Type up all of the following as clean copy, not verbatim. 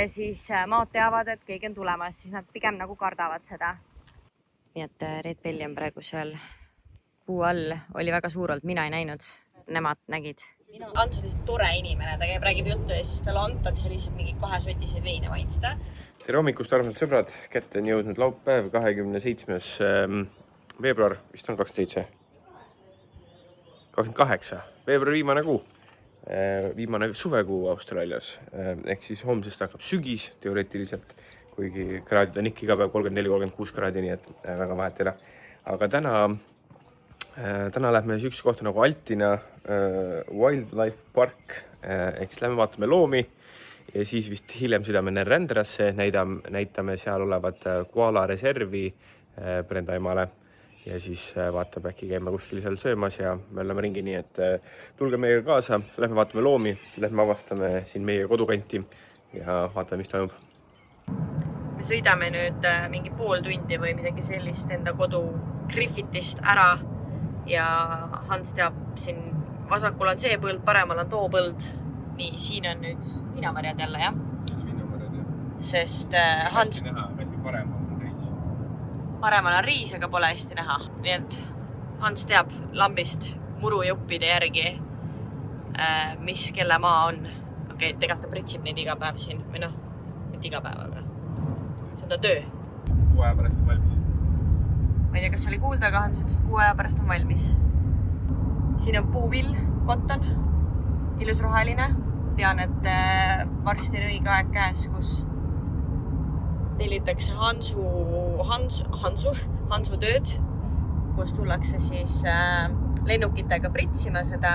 ja siis maad teavad, et keegi on tulemas, siis nad pigem nagu kardavad seda. Nii et Red Belli on praegu seal kuu all, oli väga suur olnud, mina ei näinud, nemad nägid. Ants on lihtsalt tore inimene, ta käib, räägib juttu ja siis talle antakse lihtsalt mingi 2 sotiseid veine maitsta. Tere hommikust, armsad sõbrad, kätte on jõudnud laupäev, 27. veebruar, vist on 27? 28. veebruar viimane kuu, viimane suvekuu Austraalias, ehk siis homsest hakkab sügis teoreetiliselt, kuigi kraadid on ikka iga päev 34-36 kraadi, nii et väga vahet ei ole. Aga täna lähme üks kohta nagu Altina Wildlife Park, ehk siis lähme vaatame loomi ja siis vist hiljem sõidame Narrendrasse, näitame seal olevat koala reservi Brenda emale ja siis vaatab äkki käime kuskil seal söömas ja me oleme ringi, nii et tulge meiega kaasa, lähme vaatame loomi, lähme avastame siin meie kodukanti ja vaatame, mis toimub. Me sõidame nüüd mingi pool tundi või midagi sellist enda kodu Griffithist ära ja Hans teab, siin vasakul on see põld, paremal on too põld. Nii, siin on nüüd viinamarjad jälle, jah? Viinamarjad, jah. Sest Hans... Hästi näha, aga siin paremal on riis. Paremal on riis, aga pole hästi näha. Nii et Hans teab lambist murujuppide järgi, mis kelle maa on. Okei, tegelikult ta pritsib neid iga päev siin. Või noh, mitte iga päev, aga see on ta töö. 6 aja pärast on valmis. Ma ei tea, kas oli kuulda, aga Hans ütles, et 6 aja pärast on valmis. Siin on puuvill, kotton, ilus roheline. Tean, et varsti on õige aeg käes, kus tellitakse Hansu tööd, kus tullakse siis lennukitega pritsima seda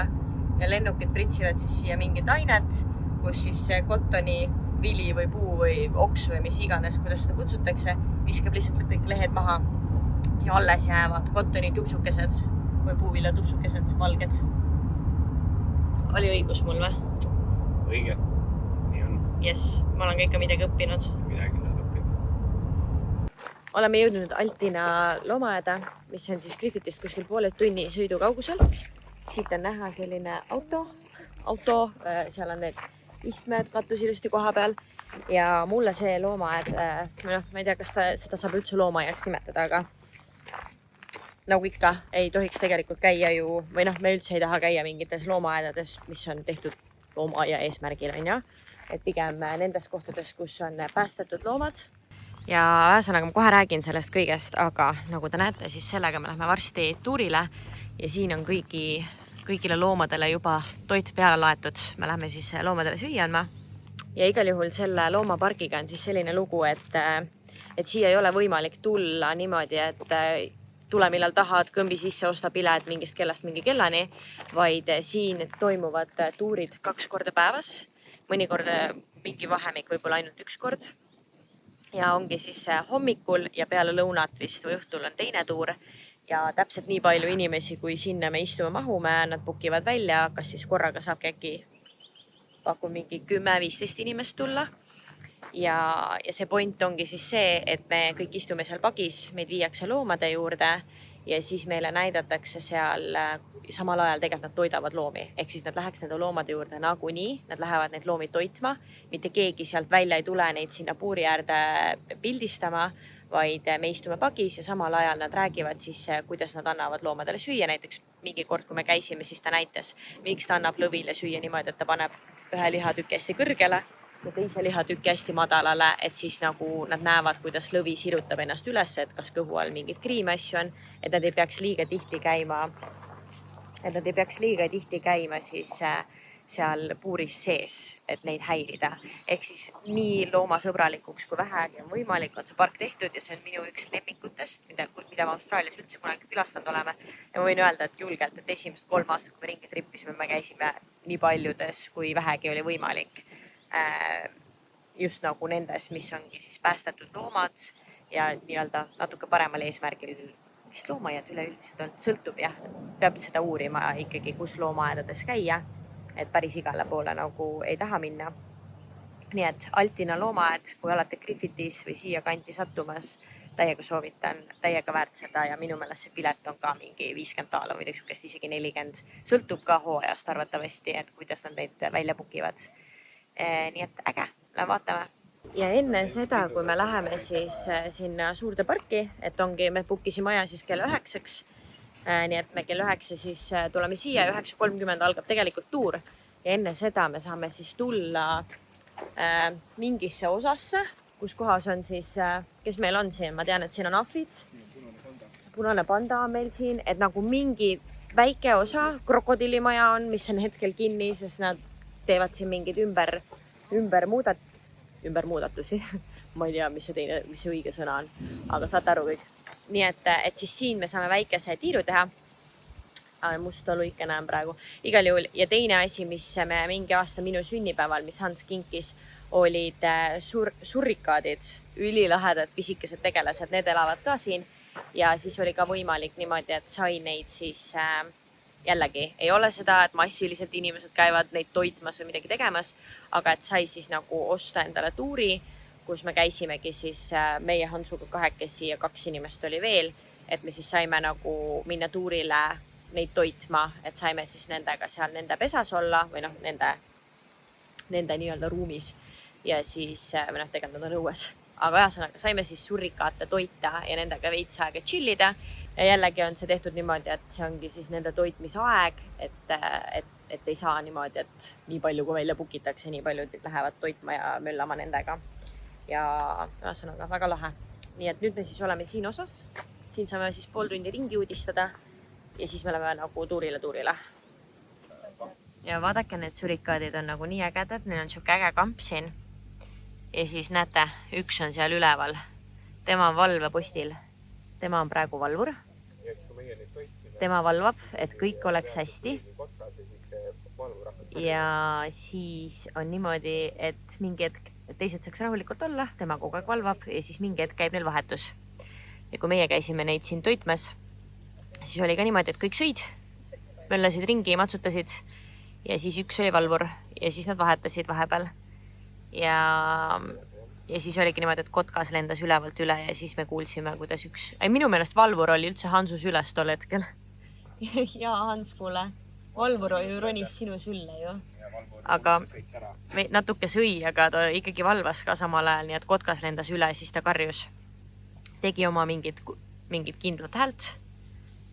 ja lennukid pritsivad siis siia mingit ainet, kus siis kottoni vili või puu või oks või mis iganes, kuidas seda kutsutakse, viskab lihtsalt kõik lehed maha ja alles jäävad kottoni tupsukesed või puuvilla tupsukesed, valged. Oli õigus mul või? Õige, nii on. Yes, ma olen ka ikka midagi õppinud. Midagi sa oled õppinud. Oleme jõudnud Altina loomaaeda, mis on siis Griffithist kuskil poole tunni sõidu kaugusel. Siit on näha selline auto, seal on need istmed, katus ilusti koha peal ja mulle see loomaaed, ma ei tea, kas seda saab üldse loomaaiaks nimetada, aga nagu ikka ei tohiks tegelikult käia ju, või noh, me üldse ei taha käia mingites loomaaedades, mis on tehtud loomaaia eesmärgil, on ju. Et pigem nendes kohtades, kus on päästetud loomad. Ja ühesõnaga ma kohe räägin sellest kõigest, aga nagu te näete, siis sellega me lähme varsti tuurile ja siin on kõigile loomadele juba toit peale laetud. Me lähme siis loomadele süüa andma. Ja igal juhul selle loomapargiga on siis selline lugu, et siia ei ole võimalik tulla niimoodi, et tule millal tahad, kõmbi sisse, osta pilet mingist kellast mingi kellani, vaid siin toimuvad tuurid 2 korda päevas, mõnikord mingi vahemik võib-olla ainult 1 kord. Ja ongi siis hommikul ja peale lõunat vist või õhtul on teine tuur ja täpselt nii palju inimesi, kui sinna me istume mahume, nad bukivad välja, kas siis korraga saabki äkki pakun mingi 10-15 inimest tulla. Ja see point ongi siis see, et me kõik istume seal pagis, meid viiakse loomade juurde ja siis meile näidatakse seal samal ajal tegelikult nad toidavad loomi. Ehk siis nad läheks nende loomade juurde nagunii, nad lähevad neid loomi toitma, mitte keegi sealt välja ei tule neid sinna puuri äärde pildistama, vaid me istume pagis ja samal ajal nad räägivad siis, kuidas nad annavad loomadele süüa. Näiteks mingi kord, kui me käisime, siis ta näitas, miks ta annab lõvile süüa niimoodi, et ta paneb ühe lihatüki hästi kõrgele ja teise lihatüki hästi madalale, et siis nagu nad näevad, kuidas lõvi sirutab ennast üles, et kas kõhu all mingid kriimasju on, et nad ei peaks liiga tihti käima siis seal puuris sees, et neid häirida. Ehk siis nii loomasõbralikuks kui vähegi on võimalik, on see park tehtud ja see on minu üks lemmikutest, mida ma Austraalias üldse kunagi külastanud oleme. Ja ma võin öelda, et julgelt, et esimest 3 aastat, kui me ringi trippisime, me käisime nii paljudes, kui vähegi oli võimalik. Just nagu nendes, mis ongi siis päästetud loomad ja nii-öelda natuke paremal eesmärgil vist loomaaed üleüldiselt on, sõltub jah, peab seda uurima ikkagi, kus loomaaedades käia, et päris igale poole nagu ei taha minna. Nii et Altina loomaaed, kui olete Griffithis või siia kanti sattumas, täiega soovitan, täiega väärt seda ja minu meelest see pilet on ka mingi $50 või isegi 40. Sõltub ka hooajast arvatavasti, et kuidas nad neid välja bukivad. Nii et äge, lähen vaatame. ja enne seda, kui me läheme siis sinna suurde parki, et ongi, me book isime aja siis kella 9-ks. Nii et me kell 9 siis tuleme siia ja 9:30 algab tegelikult tuur. Ja enne seda me saame siis tulla mingisse osasse, kus kohas on siis, kes meil on siin, ma tean, et siin on ahvid. Punane panda on meil siin, et nagu mingi väike osa, krokodillimaja on, mis on hetkel kinni, sest nad teevad siin mingeid ümbermuudatusi. Ma ei tea, mis see õige sõna on, aga saate aru kõik. Nii et siis siin me saame väikese tiiru teha. Musta luikene on praegu. Igal juhul. Ja teine asi, mis me mingi aasta minu sünnipäeval, mis Hans kinkis, olid surrikaadid, ülilahedad pisikesed tegelased, need elavad ka siin. Ja siis oli ka võimalik niimoodi, et sai neid siis jällegi ei ole seda, et massiliselt inimesed käivad neid toitmas või midagi tegemas, aga et sai siis nagu osta endale tuuri, kus me käisimegi siis meie Hansuga 2 ja 2 inimest oli veel, et me siis saime nagu minna tuurile neid toitma, et saime siis nendega seal nende pesas olla või nende nii-öelda ruumis ja siis tegelikult nad on õues. Aga ühesõnaga saime siis surrikaate toita ja nendega veits aega chillida. Ja jällegi on see tehtud niimoodi, et see ongi siis nende toitmisaeg, et ei saa niimoodi, et nii palju kui välja bukitakse, nii palju lähevad toitma ja möllama nendega. Ja ühesõnaga väga lahe. Nii et nüüd me siis oleme siin osas. Siin saame siis pool tundi ringi uudistada ja siis me oleme nagu tuurile. Ja vaadake, need surrikaadid on nagu nii ägedad, neil on siuke äge kamp siin. Ja siis näete, üks on seal üleval. Tema on valvepostil. Tema on praegu valvur. Tema valvab, et kõik oleks hästi. Ja siis on niimoodi, et mingi hetk teised saaks rahulikult olla, tema kogu aeg valvab ja siis mingi hetk käib neil vahetus. Ja kui meie käisime neid siin toitmes, siis oli ka niimoodi, et kõik sõid, möllasid ringi, matsutasid ja siis üks oli valvur ja siis nad vahetasid vahepeal. Ja siis oligi niimoodi, et kotkas lendas ülevalt üle ja siis me kuulsime, kuidas minu meelest valvur oli üldse Hansu süles tol hetkel. Ja Hans, kuule, valvur ju ronis sinu sülle ju. Aga natuke sõi, aga ta ikkagi valvas ka samal ajal, nii et kotkas lendas üle, siis ta karjus. Tegi oma mingid kindlat häält.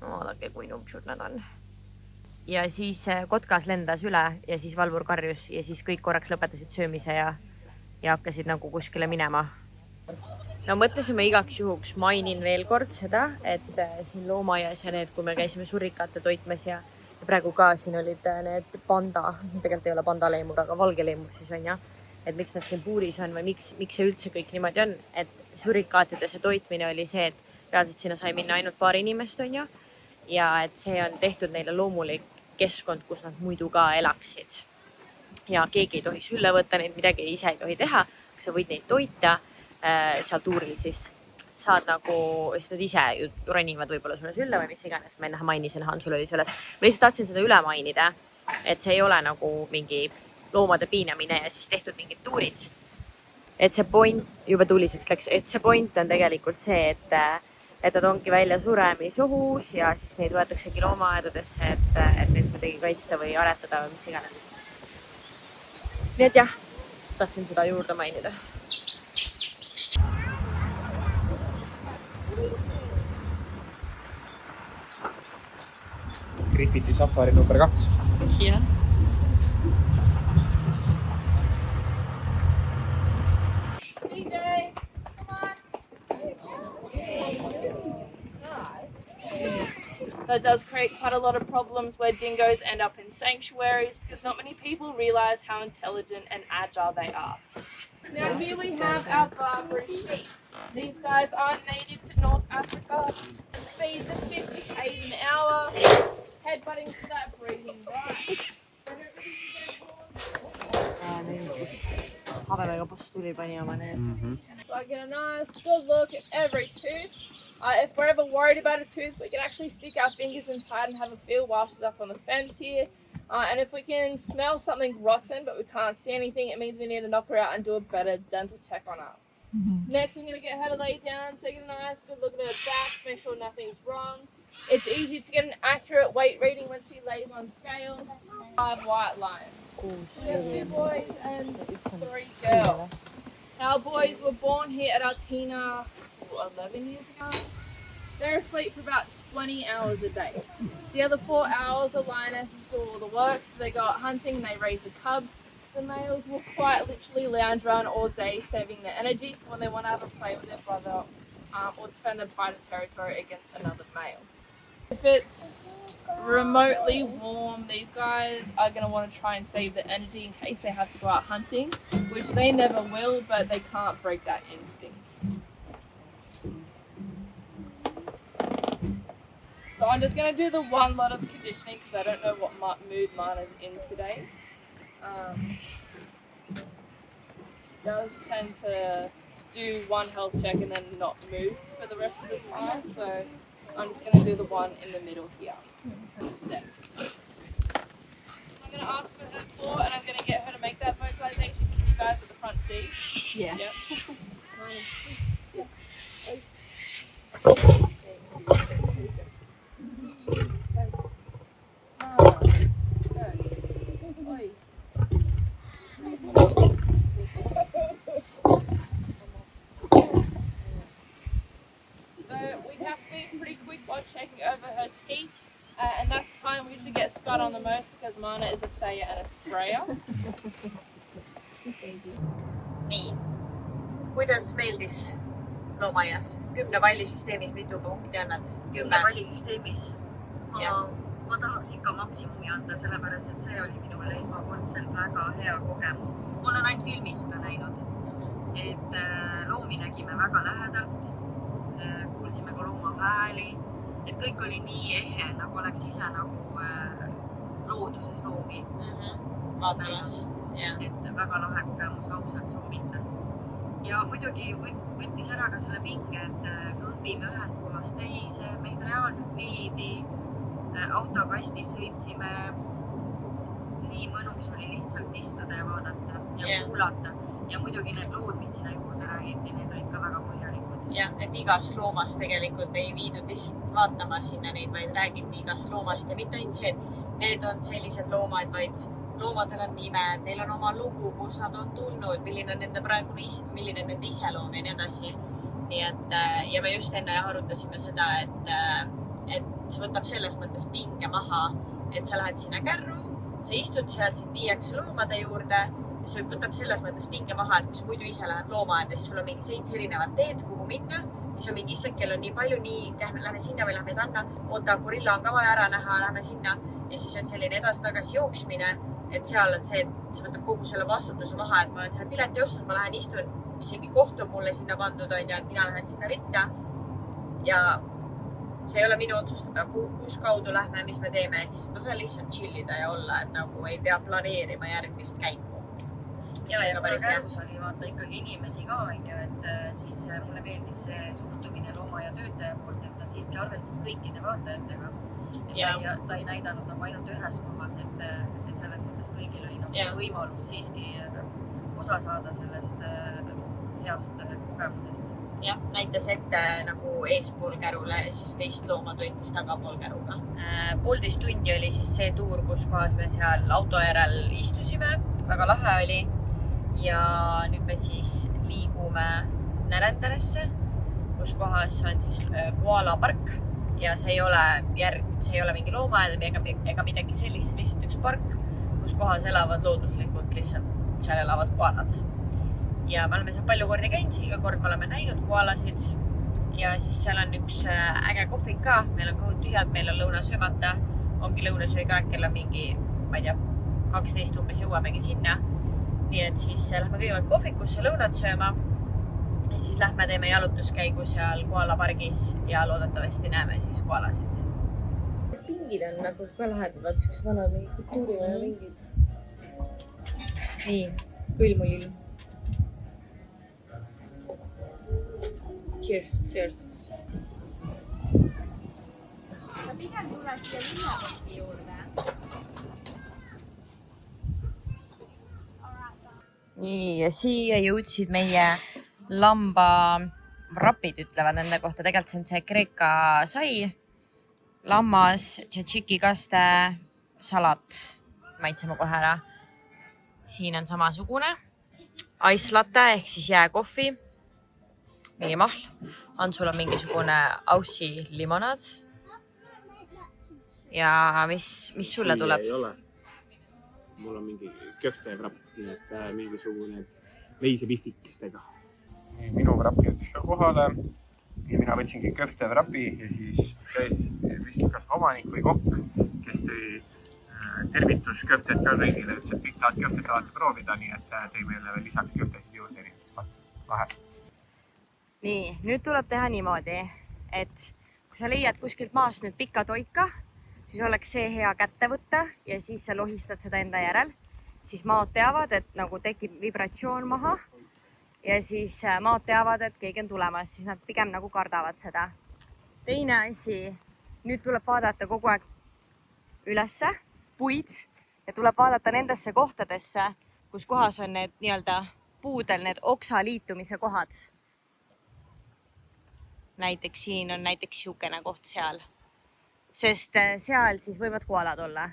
Vaadake, kui numpsud nad on. Ja siis kotkas lendas üle ja siis valvur karjus ja siis kõik korraks lõpetasid söömise ja hakkasid nagu kuskile minema. No mõtlesime igaks juhuks, mainin veel kord seda, et siin loomaias ja need, kui me käisime surrikaate toitmes ja praegu ka siin olid need panda, tegelikult ei ole pandaleemur, aga valgeleemur siis on ja, et miks nad siin puuris on või miks see üldse kõik niimoodi on, et surrikaatide see toitmine oli see, et reaalselt sinna sai minna ainult paar inimest on ja et see on tehtud neile loomulik keskkond, kus nad muidu ka elaksid. Ja keegi ei tohi sülle võtta, neid midagi ise ei tohi teha, sa võid neid toita seal tuuril siis saad nagu, sest nad ise ju ronivad võib-olla sulle sülle või mis iganes, ma enne mainisin, Hansul oli süles. Ma lihtsalt tahtsin seda üle mainida, et see ei ole nagu mingi loomade piinamine ja siis tehtud mingid tuurid. Et see point, juba tuliseks läks, et see point on tegelikult see, et nad ongi välja suremisohus ja siis neid võetaksegi loomaaedadesse, et neid kuidagi kaitsta või aretada või mis iganes. Nii et jah, tahtsin seda juurde mainida. Griffiti safari number 2. Jah. That does create quite a lot of problems where dingoes end up in sanctuaries because not many people realise how intelligent and agile they are. Now here we have our Barbary sheep. These guys aren't native to North Africa. The speeds of 50 k's an hour, headbutting to that breeding right. So I get a nice good look at every tooth. If we're ever worried about a tooth, we can actually stick our fingers inside and have a feel while she's up on the fence here. And if we can smell something rotten but we can't see anything, it means we need to knock her out and do a better dental check on her. Next, I'm going to get her to lay down, so get a nice good look at her back, make sure nothing's wrong. It's easy to get an accurate weight reading when she lays on scales. 5 white lions. We have 2 boys and 3 girls. Our boys were born here at Altina 11 years ago. They're asleep for about 20 hours a day. The other 4 hours are Linus do all the work, so they go out hunting and they raise the cubs. The males will quite literally lounge around all day, saving their energy when they want to have a play with their brother or defend their private territory against another male. If it's remotely warm, these guys are going to want to try and save their energy in case they have to go out hunting, which they never will, but they can't break that instinct. So I'm just going to do the one lot of conditioning because I don't know what mood Mana's in today. She does tend to do one health check and then not move for the rest of the time, so I'm just going to do the one in the middle here. So instead. I'm going to ask for her floor and I'm going to get her to make that vocalization. Can you guys at the front see? Yeah. Yep. So we have to be pretty quick while checking over her teeth, and that's the time we usually get spat on the most because Mana is a sayer and a sprayer. Nii, kuidas meeldis loomaaias? 10 vallisüsteemis mitu punkti annad? 10 vallisüsteemis. Jah. Ma tahaks ikka maksimumi anda, sellepärast, et see oli minul esmakordselt väga hea kogemus. Ma olen ainult filmis seda näinud, et loomi nägime väga lähedalt, kuulsime ka looma hääli, et kõik oli nii ehe, nagu oleks ise nagu looduses loomi. Vaatamas. Et väga lahe kogemus, ausalt soovitan. Ja muidugi võttis ära ka selle pinge, et kõmbime ühest kohast teise, meid reaalselt viidi, autokastis sõitsime, nii mõnus oli lihtsalt istuda ja vaadata ja kuulata. Ja muidugi need lood, mis sinna juurde räägiti, need olid ka väga põhjalikud. Jah, et igast loomast tegelikult ei viidud lihtsalt vaatama sinna neid, vaid räägiti igast loomast ja mitte ainult see, et need on sellised loomad, vaid loomadel on nimed, neil on oma lugu, kus nad on tulnud, milline on nende iseloom ja nii edasi. Nii et, ja me just enne arutasime seda, et see võtab selles mõttes pinge maha, et sa lähed sinna kärru, sa istud seal, sind viiakse loomade juurde ja see võtab selles mõttes pinge maha, et kui sa muidu ise lähed loomaaedest, sul on mingi 7 erinevat teed, kuhu minna, siis on mingi issand, kell on nii palju, lähme sinna või lähme tanna, oota, gorilla on ka vaja ära näha, lähme sinna ja siis on selline edasi-tagasi jooksmine, et seal on see, et see võtab kogu selle vastutuse maha, et ma olen seal pileti ostnud, ma lähen istun, isegi koht on mulle sinna pandud, on ja mina lähen sinna ritta ja see ei ole minu otsustada, kus kaudu lähme, mis me teeme, ehk siis ma saan lihtsalt chillida ja olla, et nagu ei pea planeerima järgmist käiku. Ja kuna kärus oli vaata ikkagi inimesi ka, et siis mulle meeldis see suhtumine looma ja töötaja poolt, et ta siiski arvestas kõikide vaatajatega. Ja ta ei näidanud nagu ainult ühes kohas, et selles mõttes kõigil oli nagu võimalus siiski osa saada sellest heast kogemusest. Jah, näitas ette nagu eespool kärule, siis teist looma tundis tagapool käruga. 1,5 tundi oli siis see tuur, kus kohas me seal auto järel istusime. Väga lahe oli. Ja nüüd me siis liigume Närenderesse, kus kohas on siis koala park. Ja see ei ole mingi loomaaed ega midagi sellist, lihtsalt üks park, kus kohas elavad looduslikult lihtsalt, seal elavad koalad. Ja me oleme seal palju kordi käinud, iga kord me oleme näinud koalasid ja siis seal on üks äge kohvik ka, meil on kõhud tühjad, meil on lõuna söömata, ongi lõunasööga, kell on mingi, ma ei tea, 12 umbes jõuamegi sinna. Nii et siis lähme kõigepealt kohvikusse lõunat sööma ja siis lähme teeme jalutuskäigu seal koala pargis ja loodetavasti näeme siis koalasid. Pingid on nagu ka lahedavad, sellised vanad kultuuriline pingid. Nii, põlmulill. Cheers. Sa pigem tule siia linnapõhki juurde. Nii, ja siia jõudsid meie lambavrapid, ütlevad nende kohta. Tegelikult see on see Kreeka sai, lammas, tšatšiki kaste, salat. Maitseme kohe ära. Siin on samasugune. ice latte ehk siis jääkohvi, mingimahl. Antsul on mingisugune Aussi limonaad. Ja mis sulle tuleb? Ei ole. Mul on mingi köfte vrapp, nii et mingisugune veisepihvikestega. Minu vrapp jõudis ka kohale ja mina võtsingi köfte vrapi ja siis vist kas omanik või kokk, kes tõi tervitusköfted ka kõigile, ütles, et kõik tahavad köftet alati proovida, nii et tõi meile veel lisaks köftesid juurde, nii lahe. Nii, nüüd tuleb teha niimoodi, et kui sa leiad kuskilt maast nüüd pika toika, siis oleks see hea kätte võtta ja siis sa lohistad seda enda järel. Siis maad teavad, et nagu tekib vibratsioon maha ja siis maad teavad, et keegi on tulemas, siis nad pigem nagu kardavad seda. Teine asi, nüüd tuleb vaadata kogu aeg ülesse, puid ja tuleb vaadata nendesse kohtadesse, kus kohas on need nii-öelda puudel need oksa liitumise kohad. Näiteks siin on näiteks siukene koht seal. Sest seal siis võivad koalad olla.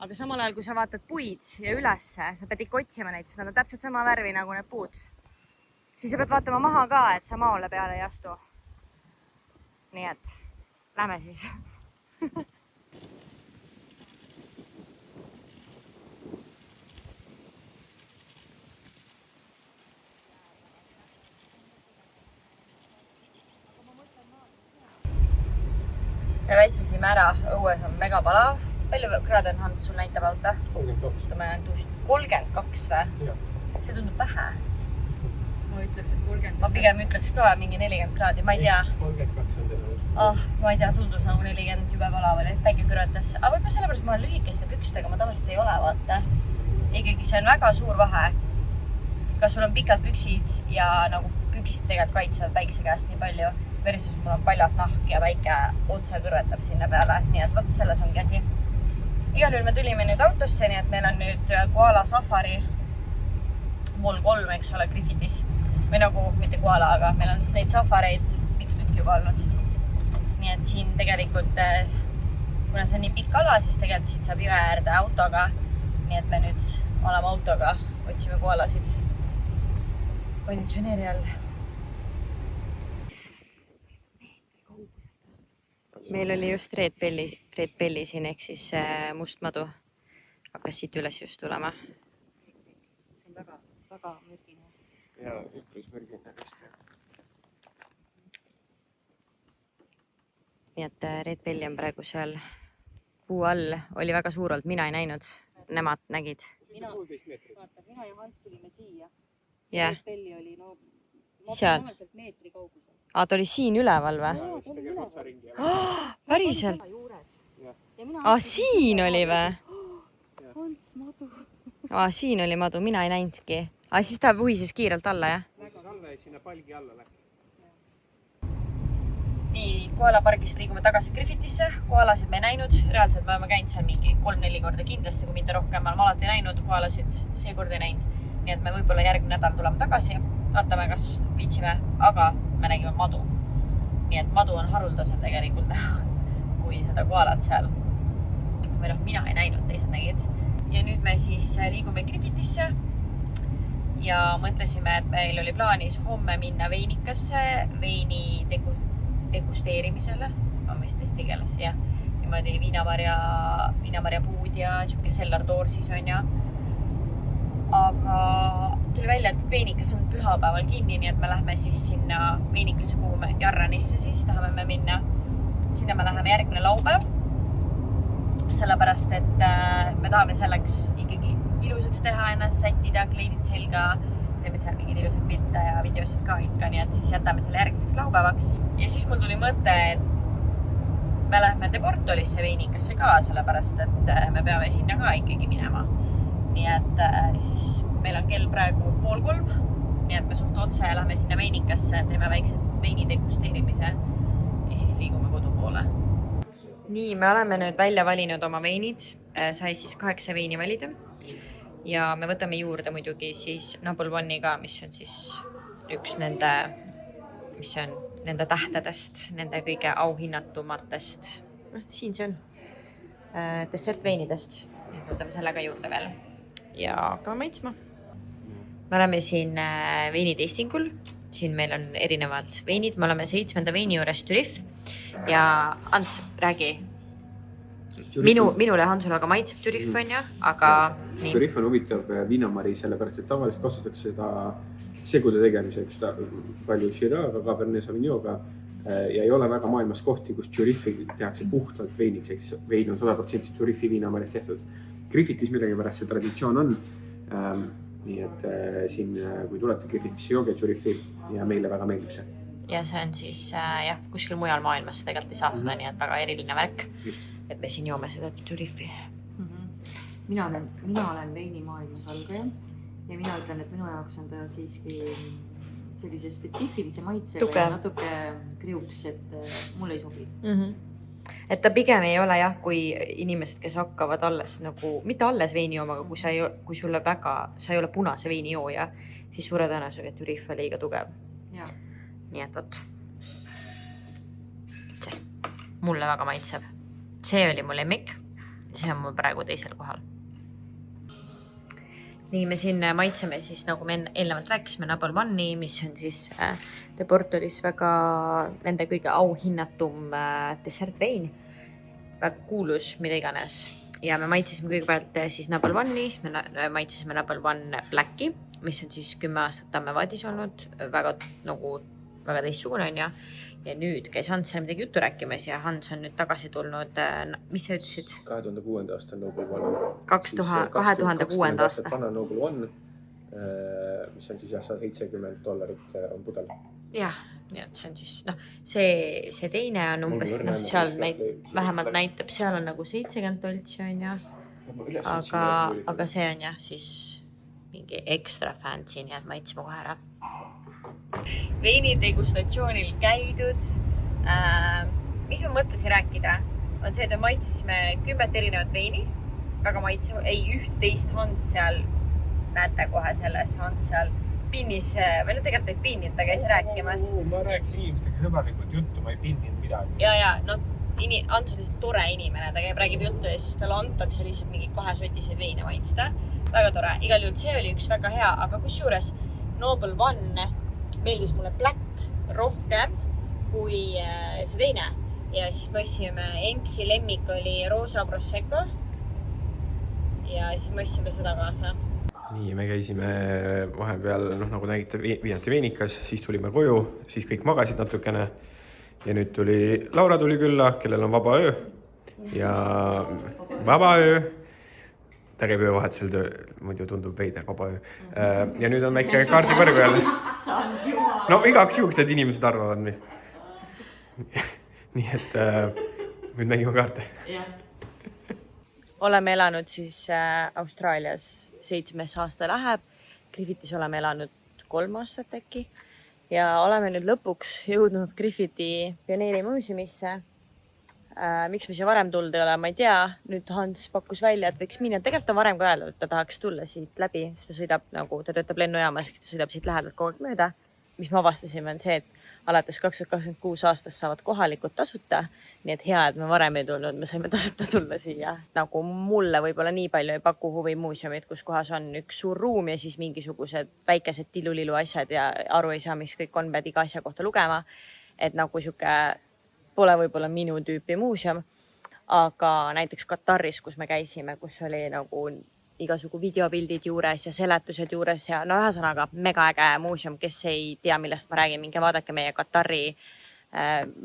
Aga samal ajal, kui sa vaatad puid ja ülesse, sa pead ikka otsima neid, sest nad on täpselt sama värvi nagu need puud. Siis sa pead vaatama maha ka, et sa maole peale ei astu. Nii et, lähme siis. Me väitsisime ära, õues on mega palav. Palju kraade on Hans sul näitab auto? 32. 32 või? See tundub vähe. Ma ütleks, et 30. Ma pigem ütleks ka mingi 40 kraadi, ma ei tea. 32 on teile. Ma ei tea, tundus nagu 40 jube palav oli, päike kõrvetas. Aga võib-olla sellepärast ma olen lühikeste pükstega, ma tavaliselt ei ole, vaata. Ikkagi see on väga suur vahe. Kas sul on pikad püksid ja nagu püksid tegelikult kaitsevad päikse käest nii palju versus mul on paljas nahk ja väike otse kõrvetab sinna peale. Nii et võt, selles ongi asi. Igal juhul me tulime nüüd autosse, nii et meil on nüüd koala safari Vol 3, eks ole, Griffithis. Või nagu, mitte koala, aga meil on neid safareid mitu tükki juba olnud. Nii et siin tegelikult, kuna see on nii pikk ala, siis tegelikult siit saab jõe äärde autoga. Nii et me nüüd oleme autoga, otsime koalasid konditsioneeri all. Meil oli just Red Belli siin, ehk siis must madu hakkas siit üles just tulema. See on väga mürgine. Ja, üpris mürgine tõesti. Nii et Red Belli on praegu seal kuu all, oli väga suur olnud, mina ei näinud, nemad nägid. Mina ja Hans tulime siia. Yeah. Red Belli oli maksimaalselt meetri kaugusel. Ta oli siin üleval või? Päriselt? Siin oli või? Siin oli madu, mina ei näinudki. Siis ta vuhises kiirelt alla, jah? Sinna palgi alla läks. Nii, koalapargist liigume tagasi Griffithisse. Koalasid me ei näinud. Reaalselt me oleme käinud seal mingi 3-4 korda kindlasti, kui mitte rohkem. Ma olen alati näinud, koalasid seekord ei näinud. Nii et me võib-olla järgmine nädal tuleme tagasi. Vaatame, kas viitsime, aga me nägime madu. Nii et madu on haruldasem tegelikult kui seda koalat seal. Või mina ei näinud, teised nägid. Ja nüüd me siis liigume Griffithisse ja mõtlesime, et meil oli plaanis homme minna veinikasse veini degusteerimisele. On vist eesti keeles, jah. Niimoodi viinamarja puud ja siuke cellar-door siis on ja. Aga tuli välja, et veinikas on pühapäeval kinni, nii et me lähme siis sinna veinikasse, kuhu me Jarranisse siis tahame me minna. Sinna me läheme järgmine laupäev. Sellepärast, et me tahame selleks ikkagi ilusaks teha ennast, sättida, kleidid selga, teeme seal mingid ilusad pilte ja videosid ka ikka, nii et siis jätame selle järgmiseks laupäevaks. Ja siis mul tuli mõte, et me lähme Deportolisse veinikasse ka, sellepärast, et me peame sinna ka ikkagi minema. Nii et siis meil on kell praegu 2:30, nii et me suht otse lähme sinna veinikasse, teeme väiksed veini degusteerimise ja siis liigume kodu poole. Nii, me oleme nüüd välja valinud oma veinid, sai siis 8 veini valida ja me võtame juurde muidugi siis Number One'i ka, mis on siis üks nende, mis on nende tähtedest, nende kõige auhinnatumatest, siin see on, dessertveinidest, võtame selle ka juurde veel ja hakkame maitsma. me oleme siin veinitestingul, siin meil on erinevad veinid, me oleme 7. veini juures Türif ja Ants, räägi. Minule ja Hansule aga maitseb Türif on ju, aga nii. Türif on huvitav viinamari, sellepärast et tavaliselt kasutatakse seda segude tegemiseks palju Shiraz'ga, Cabernet Sauvignoga ja ei ole väga maailmas kohti, kus Türifi tehakse puhtalt veiniks, eks vein on 100% Türifi viinamarist tehtud. Griffitis millegi pärast see traditsioon on. Nii et siin, kui tulete Griffithisse, jooge Türifi ja meile väga meeldib see. Ja see on siis kuskil mujal maailmas tegelikult ei saa seda, nii et väga eriline värk, et me siin joome seda Türifi. Mina olen veinimaailmas algaja ja mina ütlen, et minu jaoks on ta siiski sellise spetsiifilise maitsega ja natuke kriuks, et mulle ei sobi. Et ta pigem ei ole jah, kui inimesed, kes hakkavad alles nagu, mitte alles veini jooma, aga kui sulle väga, sa ei ole punase veini jooja, siis suure tõenäosusega, et Türif on liiga tugev. Ja. Nii et võt. See mulle väga maitseb. See oli mu lemmik ja see on mul praegu teisel kohal. Nii, me siin maitseme siis, nagu me eelnevalt rääkisime, Number One'i, mis on siis De Portolis väga nende kõige auhinnatum dessertvein, väga kuulus, mida iganes. Ja me maitsisime kõigepealt siis Number One'i, me maitsisime Number One Blacki, mis on siis 10 aastat Tammevadis olnud, väga teistsugune on ja nüüd käis Hans seal midagi juttu rääkimas ja Hans on nüüd tagasi tulnud, mis sa ütlesid? 2006. aasta Noble One. 2006. aasta. Vana Noble One, mis on siis $170 on pudel. Jah, nii et see on siis, see teine on umbes, seal vähemalt näitab, seal on nagu $70 on ja, aga see on jah, siis mingi ekstra fancy, nii et maitsime kohe ära. Veinidegustatsioonil käidud. Mis ma mõtlesin rääkida, on see, et me maitsisime 10 erinevat veini. Väga maitsev, ei üht-teist Hans seal, näete kohe selles Hans seal pinnis, või tegelikult ei pinninud, ta käis rääkimas. Ma rääkisin inimestega sõbralikult juttu, ma ei pinninud midagi. Ja, Hans on lihtsalt tore inimene, ta käib räägib juttu ja siis talle antakse lihtsalt mingi 2 sotiseid veine maitsta. Väga tore, igal juhul see oli üks väga hea, aga kusjuures Noble One meeldis mulle Black rohkem kui see teine. Ja siis mõissime, Empsi lemmik oli Rosa Prosecco. Ja siis mõissime seda kaasa. Nii, me käisime vahepeal, nagu nägite, viinati veinikas, siis tulime koju, siis kõik magasid natukene. Ja nüüd Laura tuli külla, kellel on vaba öö. Ja vaba öö. Ta käib öövahetusel töö, muidu tundub veider vaba öö. Ja nüüd on väike kaardipõrgu jälle. No igaks juhuks, et inimesed arvavad nii. Nii et nüüd mängime kaarte. Oleme elanud siis Austraalias 7 aasta läheb. Griffithis oleme elanud 3 aastat äkki. Ja oleme nüüd lõpuks jõudnud Griffithi pioneerimuuseumisse. Miks me siia varem tulnud ei ole, ma ei tea. Nüüd Hans pakkus välja, et võiks minna. Tegelikult on varem ka öeldud, et ta tahaks tulla siit läbi. Sest ta sõidab, nagu ta töötab lennujaamas, ta sõidab siit lähedalt kogu aeg mööda. Mis me avastasime on see, et alates 2026 aastast saavad kohalikud tasuta. Nii et hea, et me varem ei tulnud, me saime tasuta tulla siia. Nagu mulle võib-olla nii palju ei paku huvi muuseumid, kus kohas on üks suur ruum ja siis mingisugused väikesed tillulilu asjad ja aru ei saa, mis kõik on, pead iga asja kohta lugema. Et nagu siuke pole võib-olla minu tüüpi muuseum, aga näiteks Kataris, kus me käisime, kus oli nagu igasugu videopildid juures ja seletused juures ja ühesõnaga mega äge muuseum, kes ei tea, millest ma räägin, minge vaadake meie Katari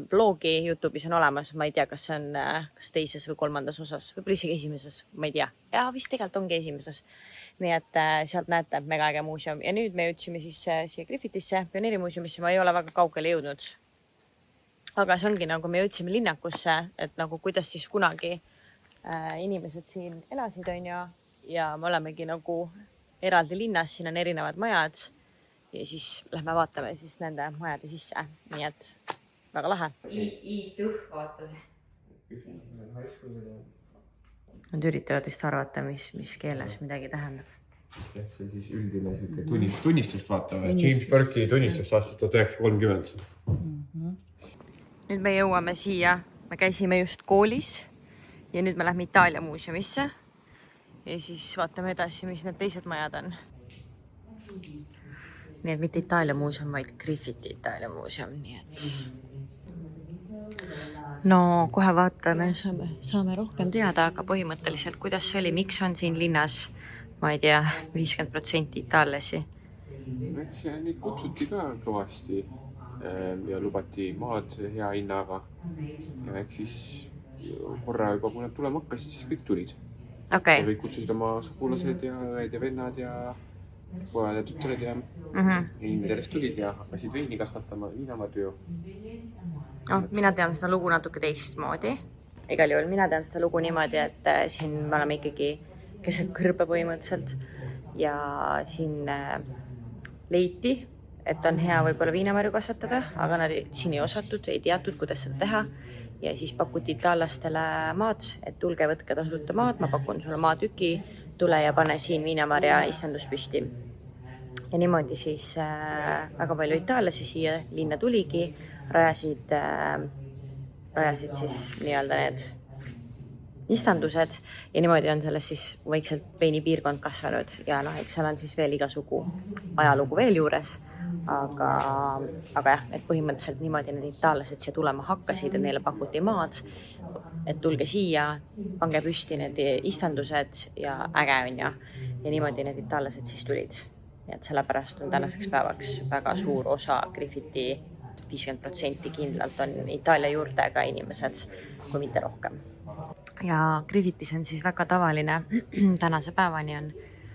blogi YouTube'is on olemas, ma ei tea, kas see on kas teises või 3. osas, võib-olla isegi esimeses, ma ei tea. Ja vist tegelikult ongi esimeses. Nii et sealt näete mega äge muuseum ja nüüd me jõudsime siis siia Griffithisse, pioneerimuuseumisse, ma ei ole väga kaugele jõudnud. Aga see ongi nagu me jõudsime linnakusse, et nagu kuidas siis kunagi inimesed siin elasid on ja me olemegi nagu eraldi linnas, siin on erinevad majad ja siis lähme vaatame siis nende majade sisse, nii et väga lahe. I-tõh vaatas. Nad üritavad vist arvata, mis keeles midagi tähendab. See on siis üldine tunnistust vaatame. James Burke'i tunnistust aastast 1930. Nüüd me jõuame siia, me käisime just koolis ja nüüd me lähme Itaalia muuseumisse ja siis vaatame edasi, mis need teised majad on. nii et mitte Itaalia muuseum, vaid Griffiti Itaalia muuseum, nii et no kohe vaatame, saame rohkem teada, aga põhimõtteliselt, kuidas see oli, miks on siin linnas, ma ei tea, 50% itaallasi? Eks neid kutsuti ka kõvasti ja lubati maad hea hinnaga. Ja eks siis korra juba, kui nad tulema hakkasid, siis kõik tulid. Okay. Ja kõik kutsusid oma sugulased ja õed ja vennad ja pojad ja tütred ja inimesed järjest tulid ja hakkasid veini kasvatama, viinamadu ju. Mina tean seda lugu natuke teistmoodi. Igal juhul mina tean seda lugu niimoodi, et siin me oleme ikkagi keset kõrbe põhimõtteliselt ja siin leiti, et on hea võib-olla viinamarju kasvatada, aga nad siin ei osatud, ei teatud, kuidas seda teha. Ja siis pakuti itaallastele maad, et tulge võtke tasuta maad, ma pakun sulle maatüki, tule ja pane siin viinamarja istandus püsti. Ja niimoodi siis väga palju itaallasi siia linna tuligi, rajasid siis nii-öelda need istandused ja niimoodi on sellest siis vaikselt veinipiirkond kasvanud ja eks seal on siis veel igasugu ajalugu veel juures, aga jah, et põhimõtteliselt niimoodi need itaallased siia tulema hakkasid ja neile pakuti maad, et tulge siia, pange püsti need istandused ja äge on ja niimoodi need itaallased siis tulid. Ja et sellepärast on tänaseks päevaks väga suur osa Griffiti 50% kindlalt on Itaalia juurtega inimesed, kui mitte rohkem. Ja Griffitis on siis väga tavaline, tänase päevani on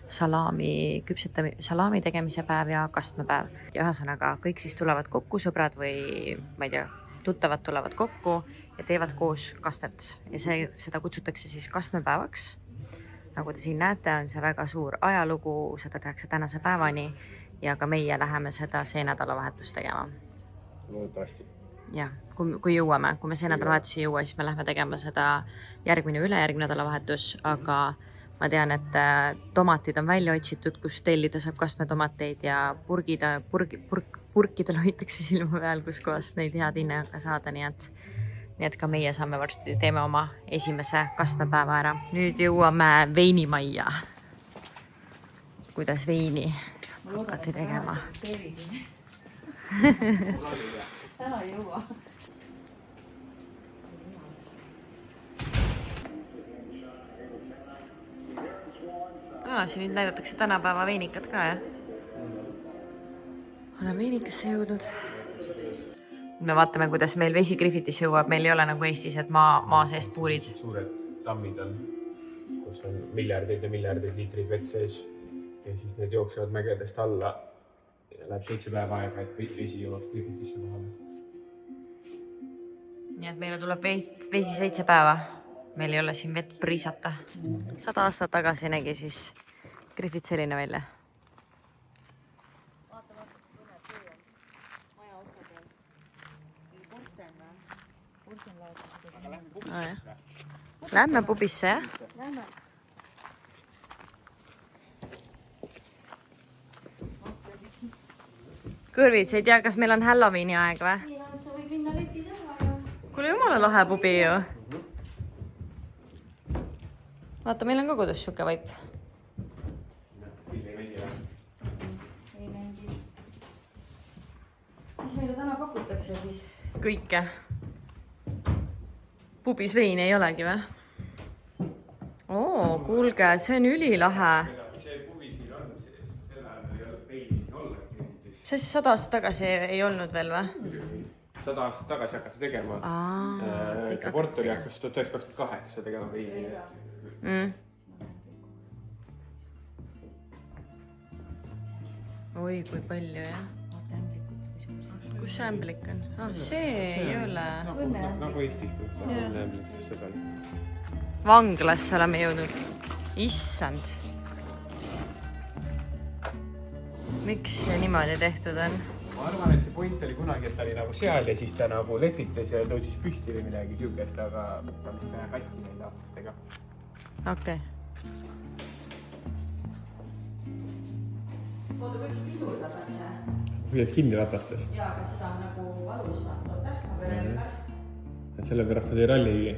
salaami tegemise päev ja kastmepäev. Ja ühesõnaga, kõik siis tulevad kokku, sõbrad või ma ei tea, tuttavad tulevad kokku ja teevad koos kastet. Ja seda kutsutakse siis kastmepäevaks. Nagu te siin näete, on see väga suur ajalugu, seda tehakse tänase päevani ja ka meie läheme seda see nädalavahetus tegema. Loodetavasti. Jah, kui jõuame, kui me see nädalavahetus ei jõua, siis me lähme tegema seda ülejärgmine nädalavahetus, aga ma tean, et tomatid on välja otsitud, kus tellida saab kastmetomateid ja purkidel hoitakse silma peal, kus kohast neid head hinnaga saada, nii et ka meie saame varsti, teeme oma esimese kastmepäeva ära. Nüüd jõuame veinimajja. Kuidas veini hakati tegema? Täna ei jõua. Siin näidatakse tänapäeva veinikat ka, jah? Olen veinikasse jõudnud. Me vaatame, kuidas meil vesi Griffitisse jõuab. Meil ei ole nagu Eestis, et maa seest puurid. Suured tammid on, kus on miljardeid ja miljardeid liitrid vett sees. Ja siis need jooksevad mägedest alla. Ja läheb 7 päeva aega, et vesi jõuab Griffitisse kohale. Nii et meile tuleb vesi 7 päeva. Meil ei ole siin vett priisata. 100 aastat tagasi nägi siis Griffit selline välja. Lähme pubisse, jah? Lähme. Kõrvits, ei tea, kas meil on Halloweeni aeg või? Sa võid minna leti taha. Kuule, jumala lahe pubi ju. Vaata, meil on ka kodus siuke vaip. Ei mängi. Mis meile täna pakutakse siis? Kõike. Pubis veini ei olegi või? Oo, kuulge, see on ülilahe. See pubi siin on, selle ajal ei ole veini siin olla. See 100 aastat tagasi ei olnud veel või? 100 aastat tagasi hakati tegema. Portori hakkas 1928 tegema veini. Oi, kui palju, jah. Kus see ämblik on? See ei ole. Nagu Eestis, kus on ämblik seda. Vanglasse oleme jõudnud. Issand. Miks see niimoodi tehtud on? Ma arvan, et see point oli kunagi, et ta oli nagu seal ja siis ta nagu lehvitas ja tõusis püsti või midagi siukest, aga ta on siis katki neid aastatega. Okei. Oota, kuidas pidurdatakse? Kuidas kinni ratastest? Jaa, aga seda on nagu valus, oota, ma pean ümber. Sellepärast nad ei ralligi.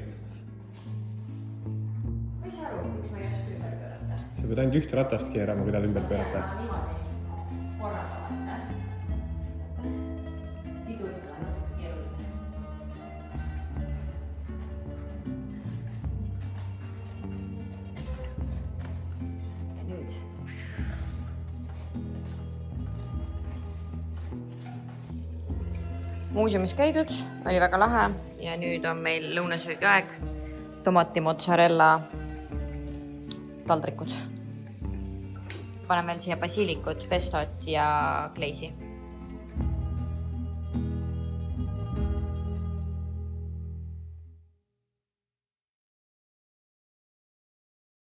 Ma ei saa aru, miks ma ei oska ümber pöörata. Sa pead ainult ühte ratast keerama, kui tahad ümber pöörata. korraga vaata. Pidurdada natuke keeruline. Ja nüüd. Muuseumis käidud, oli väga lahe ja nüüd on meil lõunasöögi aeg. Tomati mozzarella taldrikud. Panen veel siia basiilikut, pestot ja kleisi.